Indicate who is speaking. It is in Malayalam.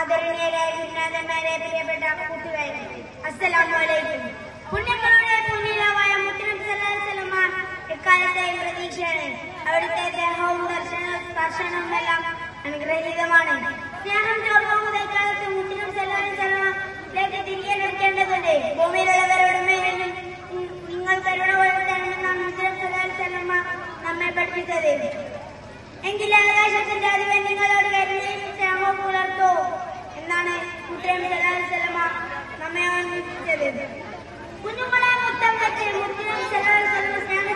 Speaker 1: ആദരണീയരായ ഗുരുനാഥന്മാരെ, പ്രിയപ്പെട്ട കുട്ടികളെ, അസ്സലാമു അലൈക്കും. പുണ്യങ്ങളുടെ പുണ്യരാമായ മുത്തനബി സല്ലല്ലാഹു അലൈഹി വസല്ലമ എക്കാലത്തെയും പ്രതീക്ഷയാണ്. അവിടുത്തെ ദേഹവും ദർശനവുമെല്ലാം അനുഗ്രഹീതമാണ്. സ്നേഹം ചോർന്നു കാലത്ത് മുത്തനബി സല്ലല്ലാഹു അലൈഹി വസല്ലമയിലേക്ക് തിരികെ നടക്കേണ്ടതുണ്ട്. ഭൂമിയിലുള്ളവരുടെ മേലും നിങ്ങൾ കരുണ പുലർത്തണമെന്നാണ് മുത്തനബി സല്ലല്ലാഹു അലൈഹി വസല്ലമ നമ്മെ പഠിപ്പിച്ചത്. എങ്കിൽ ആകാശത്തിന്റെ അധിപൻ നിങ്ങളോട് കരുണയും സ്നേഹവും പുലർത്തൂ എന്നാണ് മുത്തനബി സല്ലല്ലാഹു അലൈഹി വസല്ലമ നമ്മെ ഓർമ്മിപ്പിച്ചത്. കുഞ്ഞുങ്ങളെ മുത്തം വെച്ച് മുത്തനബി സല്ലല്ലാഹു അലൈഹി വസല്ലമ സ്നേഹം